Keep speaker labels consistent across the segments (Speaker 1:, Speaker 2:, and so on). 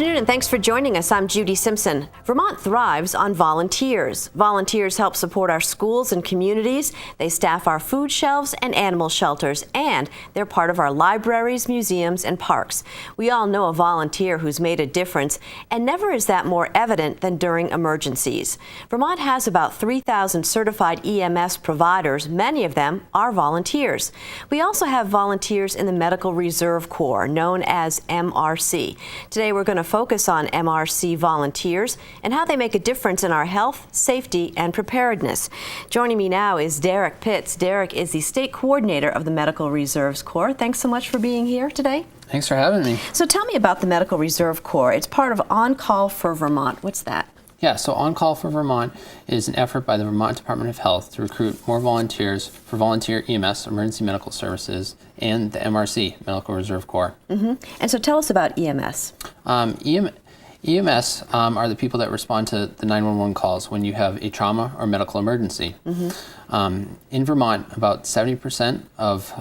Speaker 1: afternoon, and thanks for joining us. I'm Judy Simpson. Vermont thrives on volunteers. Volunteers help support our schools and communities. They staff our food shelves and animal shelters, and they're part of our libraries, museums, and parks. We all know a volunteer who's made a difference, and never is that more evident than during emergencies. Vermont has about 3,000 certified EMS providers. Many of them are volunteers. We also have volunteers in the Medical Reserve Corps, known as MRC. Today we're going to focus on MRC volunteers and how they make a difference in our health, safety, and preparedness. Joining me now is Derek Pitts. Derek is the state coordinator of the Medical Reserve Corps. Thanks so much for being here today.
Speaker 2: Thanks for having me.
Speaker 1: So tell me about the Medical Reserve Corps. It's part of On Call for Vermont. What's that?
Speaker 2: Yeah, so On Call for Vermont is an effort by the Vermont Department of Health to recruit more volunteers for volunteer EMS, emergency medical services, and the MRC, Medical Reserve Corps.
Speaker 1: And so tell us about EMS.
Speaker 2: EMS are the people that respond to the 911 calls when you have a trauma or medical emergency. In Vermont, about 70% of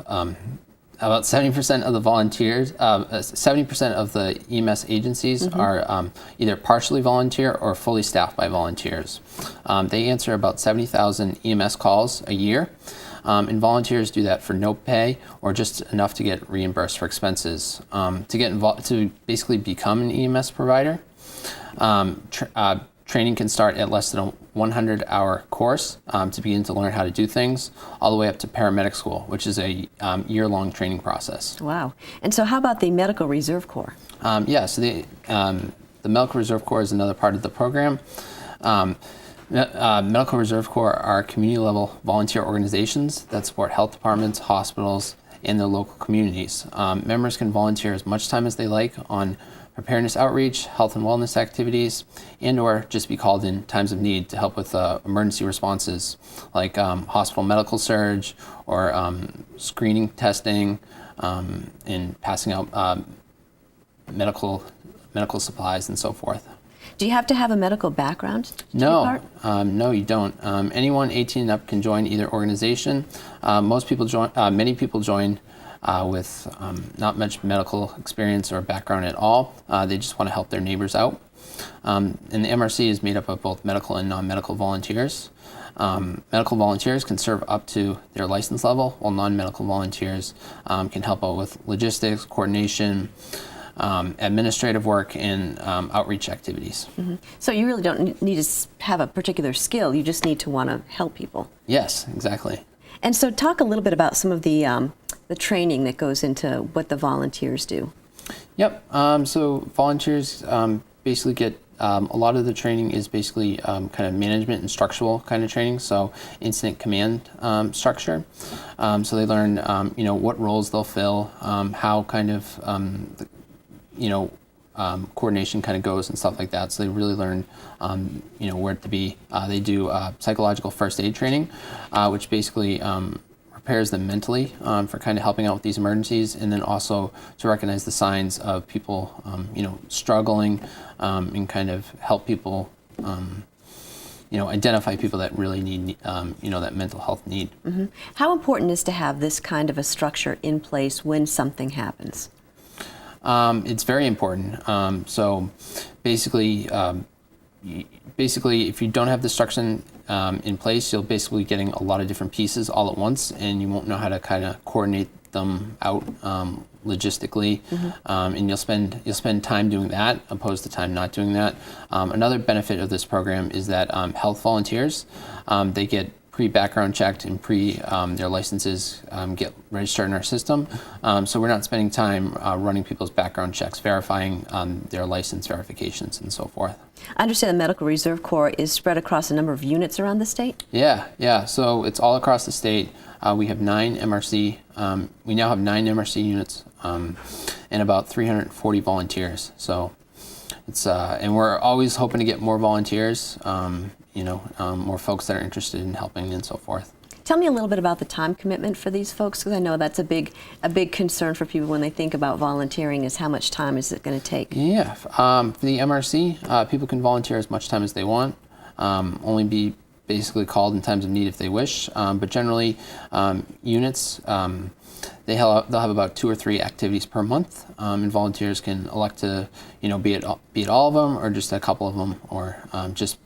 Speaker 2: the volunteers, 70% of the EMS agencies are either partially volunteer or fully staffed by volunteers. They answer about 70,000 EMS calls a year, and volunteers do that for no pay or just enough to get reimbursed for expenses. To get involved, to basically become an EMS provider, training can start at less than a 100-hour course to begin to learn how to do things, all the way up to paramedic school, which is a year-long training process.
Speaker 1: Wow. And so how about the Medical Reserve Corps?
Speaker 2: Yeah, so the Medical Reserve Corps is another part of the program. Medical Reserve Corps are community-level volunteer organizations that support health departments, hospitals, and their local communities. Members can volunteer as much time as they like on preparedness outreach, health and wellness activities, and or just be called in times of need to help with emergency responses like hospital medical surge or screening testing and passing out medical supplies and so forth.
Speaker 1: Do you have to have a medical background to take
Speaker 2: No,
Speaker 1: part?
Speaker 2: no, you don't. Anyone 18 and up can join either organization. Many people join with not much medical experience or background at all. They just want to help their neighbors out. And the MRC is made up of both medical and non-medical volunteers. Medical volunteers can serve up to their license level, while non-medical volunteers can help out with logistics, coordination, administrative work, and outreach activities.
Speaker 1: So you really don't need to have a particular skill. You just need to want to help people.
Speaker 2: Yes, exactly.
Speaker 1: And so talk a little bit about some of the training that goes into what the volunteers do.
Speaker 2: Yep. So volunteers basically get a lot of the training is basically kind of management and structural kind of training. So incident command structure. So they learn what roles they'll fill, how kind of coordination kind of goes and stuff like that. So they really learn where to be. They do psychological first aid training, which basically prepares them mentally for kind of helping out with these emergencies, and then also to recognize the signs of people, struggling, and kind of help people, identify people that really need, that mental health need.
Speaker 1: How important is to have this kind of a structure in place when something happens?
Speaker 2: It's very important. So basically, if you don't have the structure in place, you'll basically be getting a lot of different pieces all at once, and you won't know how to kind of coordinate them out logistically, and you'll spend time doing that opposed to time not doing that. Another benefit of this program is that health volunteers, they get pre-background checked and their licenses get registered in our system. So we're not spending time running people's background checks, verifying their license verifications and so forth.
Speaker 1: I understand the Medical Reserve Corps is spread across a number of units around the state?
Speaker 2: Yeah. So it's all across the state. We have 9 MRC. We now have 9 MRC units and about 340 volunteers. So it's and we're always hoping to get more volunteers. More folks that are interested in helping and so forth.
Speaker 1: Tell me a little bit about the time commitment for these folks, because I know that's a big concern for people when they think about volunteering, is how much time is it going to take?
Speaker 2: Yeah, for the MRC, people can volunteer as much time as they want. Only be basically called in times of need if they wish. But generally, units, they'll have about 2 or 3 activities per month, and volunteers can elect to, be it all of them or just a couple of them, or just,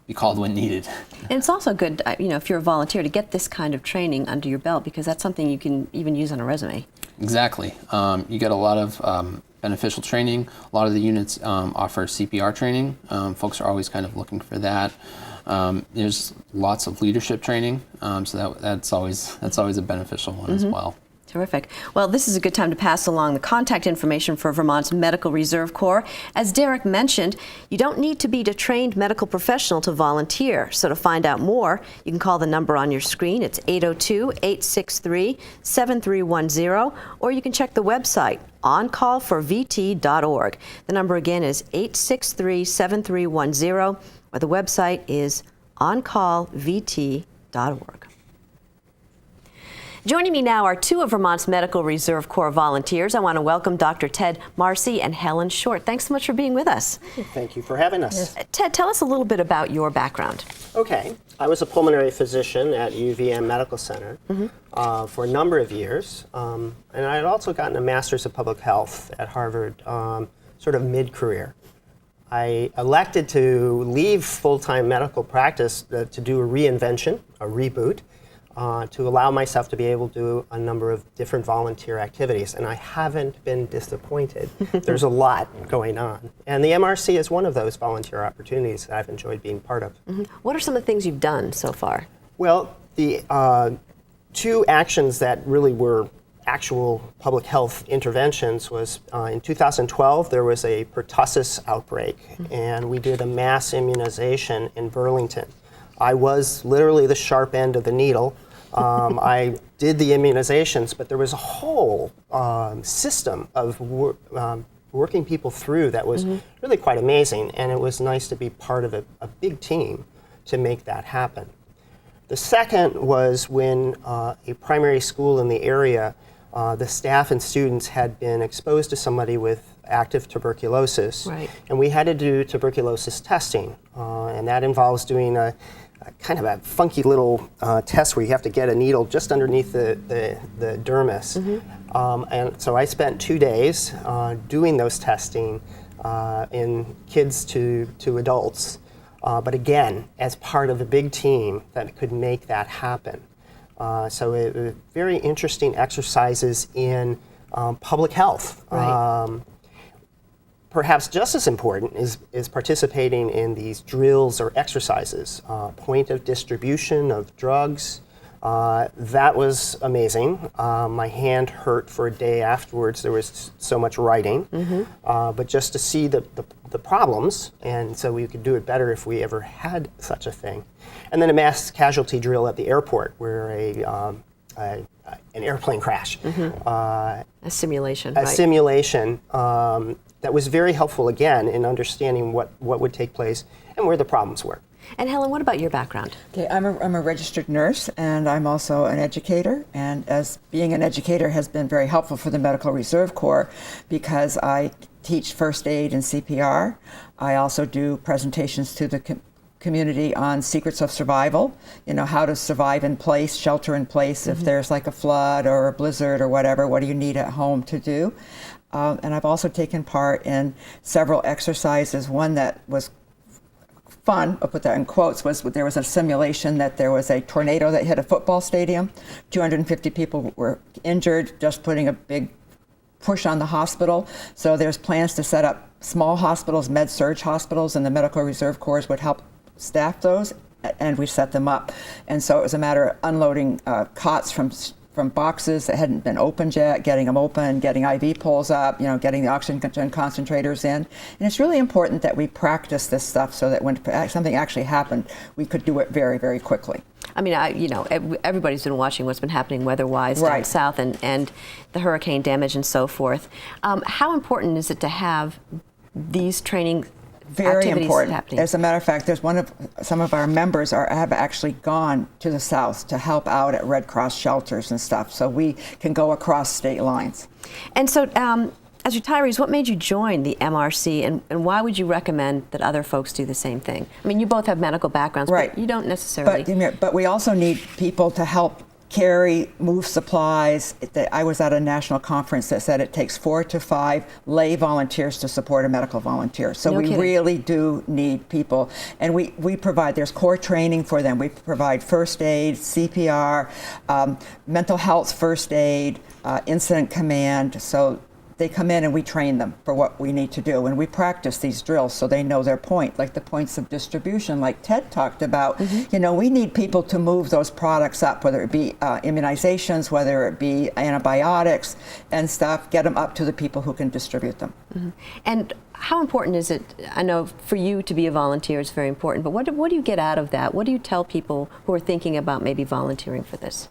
Speaker 2: be called when needed.
Speaker 1: And it's also good, if you're a volunteer, to get this kind of training under your belt, because that's something you can even use on a resume.
Speaker 2: Exactly. You get a lot of beneficial training. A lot of the units offer CPR training. Folks are always kind of looking for that. There's lots of leadership training, so that's always a beneficial one as well.
Speaker 1: Terrific. Well, this is a good time to pass along the contact information for Vermont's Medical Reserve Corps. As Derek mentioned, you don't need to be a trained medical professional to volunteer. So to find out more, you can call the number on your screen. It's 802-863-7310, or you can check the website, oncallforvt.org. The number again is 863-7310, or the website is oncallvt.org. Joining me now are 2 of Vermont's Medical Reserve Corps volunteers. I want to welcome Dr. Ted Marcy and Helen Short. Thanks so much for being with us.
Speaker 3: Thank you for having us.
Speaker 1: Yes. Ted, tell us a little bit about your background.
Speaker 3: Okay. I was a pulmonary physician at UVM Medical Center for a number of years, and I had also gotten a Master's of Public Health at Harvard sort of mid-career. I elected to leave full-time medical practice to do a reinvention, a reboot, to allow myself to be able to do a number of different volunteer activities, and I haven't been disappointed. There's a lot going on, and the MRC is one of those volunteer opportunities that I've enjoyed being part of.
Speaker 1: What are some of the things you've done so far?
Speaker 3: Well, the 2 actions that really were actual public health interventions was in 2012 there was a pertussis outbreak, and we did a mass immunization in Burlington. I was literally the sharp end of the needle. I did the immunizations, but there was a whole system of working people through that was really quite amazing, and it was nice to be part of a big team to make that happen. The second was when a primary school in the area, the staff and students had been exposed to somebody with active tuberculosis, and we had to do tuberculosis testing, and that involves doing a kind of a funky little test where you have to get a needle just underneath the dermis. And so I spent 2 days doing those testing in kids to adults, but again, as part of a big team that could make that happen. So it was very interesting exercises in public health. Perhaps just as important is participating in these drills or exercises, point of distribution of drugs. That was amazing. My hand hurt for a day afterwards. There was so much writing. But just to see the problems, and so we could do it better if we ever had such a thing. And then a mass casualty drill at the airport where an airplane crash.
Speaker 1: A simulation,
Speaker 3: A simulation. That was very helpful, again, in understanding what would take place and where the problems were.
Speaker 1: And Helen, what about your background?
Speaker 4: Okay, I'm a registered nurse, and I'm also an educator. And as being an educator has been very helpful for the Medical Reserve Corps because I teach first aid and CPR. I also do presentations to the community on secrets of survival, how to survive in place, shelter in place if there's like a flood or a blizzard or whatever. What do you need at home to do? And I've also taken part in several exercises. One that was fun, I'll put that in quotes, was there was a simulation that there was a tornado that hit a football stadium. 250 people were injured, just putting a big push on the hospital. So there's plans to set up small hospitals, med-surg hospitals, and the Medical Reserve Corps would help staff those, and we set them up. And so it was a matter of unloading cots from boxes that hadn't been opened yet, getting them open, getting IV poles up, getting the oxygen concentrators in. And it's really important that we practice this stuff so that when something actually happened, we could do it very, very quickly.
Speaker 1: I mean, everybody's been watching what's been happening weather-wise down south and the hurricane damage and so forth. How important is it to have these training
Speaker 4: Very important.
Speaker 1: happening?
Speaker 4: As a matter of fact, some of our members have actually gone to the south to help out at Red Cross shelters and stuff, so we can go across state lines.
Speaker 1: And so As retirees, what made you join the MRC, and why would you recommend that other folks do the same thing? I mean, you both have medical backgrounds,
Speaker 4: Right.
Speaker 1: but you don't necessarily.
Speaker 4: But we also need people to help carry, move supplies. I was at a national conference that said it takes 4 to 5 lay volunteers to support a medical volunteer. So
Speaker 1: No
Speaker 4: we
Speaker 1: kidding.
Speaker 4: really do need people. And we provide, there's core training for them. We provide first aid, CPR, mental health first aid, incident command. So they come in and we train them for what we need to do. And we practice these drills so they know their point, like the points of distribution, like Ted talked about. You know, we need people to move those products up, whether it be immunizations, whether it be antibiotics and stuff, get them up to the people who can distribute them.
Speaker 1: And how important is it? I know for you to be a volunteer is very important, but what do you get out of that? What do you tell people who are thinking about maybe volunteering for this?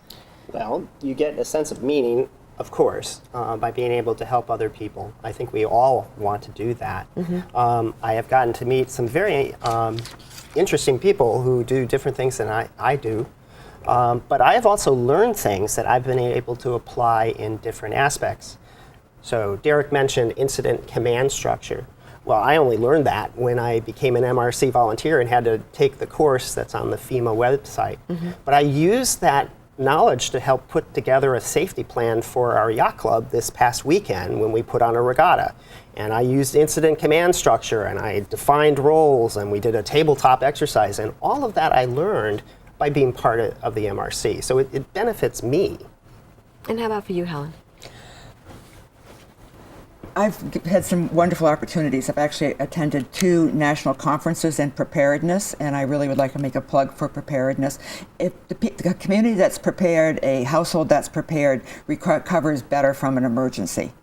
Speaker 3: Well, you get a sense of meaning, of course, by being able to help other people. I think we all want to do that. I have gotten to meet some very interesting people who do different things than I do. But I have also learned things that I've been able to apply in different aspects. So Derek mentioned incident command structure. Well, I only learned that when I became an MRC volunteer and had to take the course that's on the FEMA website. But I used that knowledge to help put together a safety plan for our yacht club this past weekend when we put on a regatta. And I used incident command structure, and I defined roles, and we did a tabletop exercise, and all of that I learned by being part of the MRC. So it benefits me.
Speaker 1: And how about for you, Helen?
Speaker 4: I've had some wonderful opportunities. I've actually attended 2 national conferences in preparedness, and I really would like to make a plug for preparedness. If the community that's prepared, a household that's prepared, recovers better from an emergency.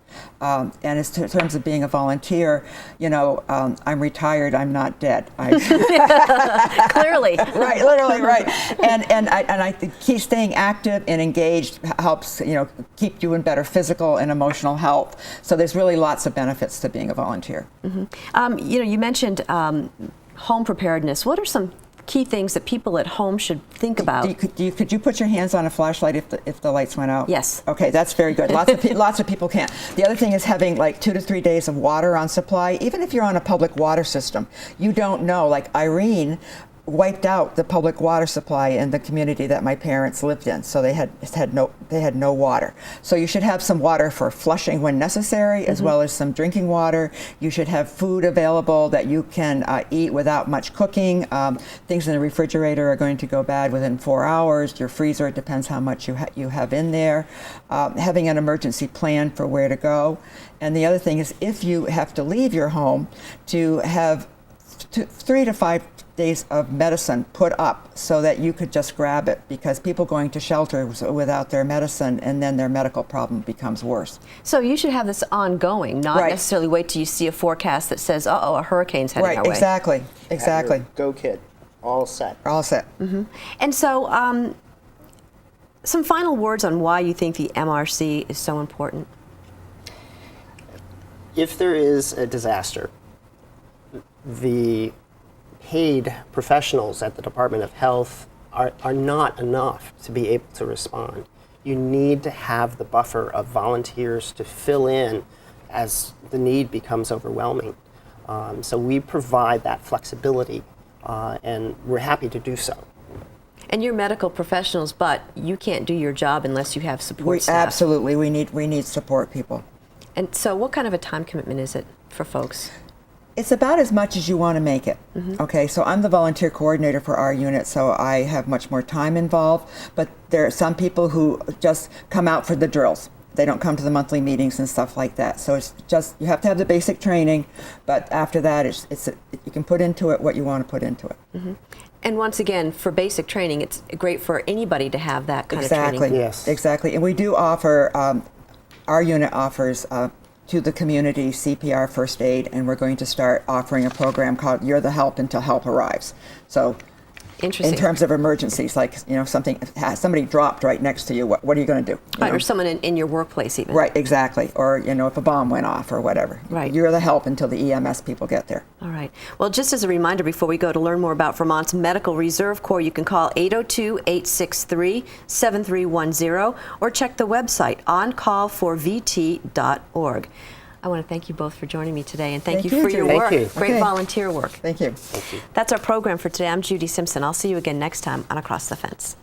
Speaker 4: And in terms of being a volunteer, you know, I'm retired, I'm not dead.
Speaker 1: Clearly.
Speaker 4: Right, literally, right. And I think staying active and engaged helps, you know, keep you in better physical and emotional health. So there's really lots of benefits to being a volunteer.
Speaker 1: You know, you mentioned home preparedness. What are some key things that people at home should think about?
Speaker 4: Could you put your hands on a flashlight if the lights went out?
Speaker 1: Yes.
Speaker 4: Okay, that's very good. Lots of people can't. The other thing is having like 2 to 3 days of water on supply. Even if you're on a public water system, you don't know. Like Irene wiped out the public water supply in the community that my parents lived in, so they had no water. So you should have some water for flushing when necessary, as well as some drinking water. You should have food available that you can eat without much cooking. Things in the refrigerator are going to go bad within 4 hours. Your freezer, it depends how much you have in there. Having an emergency plan for where to go. And the other thing is, if you have to leave your home, to have 3 to 5 days of medicine put up so that you could just grab it, because people going to shelters without their medicine, and then their medical problem becomes worse.
Speaker 1: So you should have this ongoing, not necessarily wait till you see a forecast that says, uh-oh, a hurricane's heading our way.
Speaker 4: Exactly.
Speaker 3: Go kid, all set.
Speaker 4: All set.
Speaker 1: And so some final words on why you think the MRC is so important.
Speaker 3: If there is a disaster, the paid professionals at the Department of Health are not enough to be able to respond. You need to have the buffer of volunteers to fill in as the need becomes overwhelming. So we provide that flexibility, and we're happy to do so.
Speaker 1: And you're medical professionals, but you can't do your job unless you have support staff.
Speaker 4: Absolutely, we need support people.
Speaker 1: And so what kind of a time commitment is it for folks?
Speaker 4: It's about as much as you want to make it. Okay, so I'm the volunteer coordinator for our unit, so I have much more time involved, but there are some people who just come out for the drills. They don't come to the monthly meetings and stuff like that. So it's just, you have to have the basic training, but after that, you can put into it what you want to put into it.
Speaker 1: And once again, for basic training, it's great for anybody to have that kind of
Speaker 4: Exactly.
Speaker 1: training.
Speaker 3: Yes.
Speaker 4: Exactly. And we do offer, our unit offers to the community CPR first aid, and we're going to start offering a program called You're the Help Until Help Arrives. So
Speaker 1: Interesting.
Speaker 4: in terms of emergencies, like, you know, somebody dropped right next to you, what are you going to do?
Speaker 1: Right, or someone in your workplace even.
Speaker 4: Right, exactly. Or, you know, if a bomb went off or whatever.
Speaker 1: Right.
Speaker 4: You're the help until the EMS people get there.
Speaker 1: All right. Well, just as a reminder before we go, to learn more about Vermont's Medical Reserve Corps, you can call 802-863-7310 or check the website oncallforvt.org. I want to thank you both for joining me today, and thank
Speaker 4: Thank
Speaker 1: you
Speaker 4: you,
Speaker 1: for your
Speaker 4: Judy.
Speaker 1: work.
Speaker 3: Thank you.
Speaker 1: Great
Speaker 4: Okay.
Speaker 1: volunteer work.
Speaker 4: Thank you.
Speaker 1: That's our program for today. I'm Judy Simpson. I'll see you again next time on Across the Fence.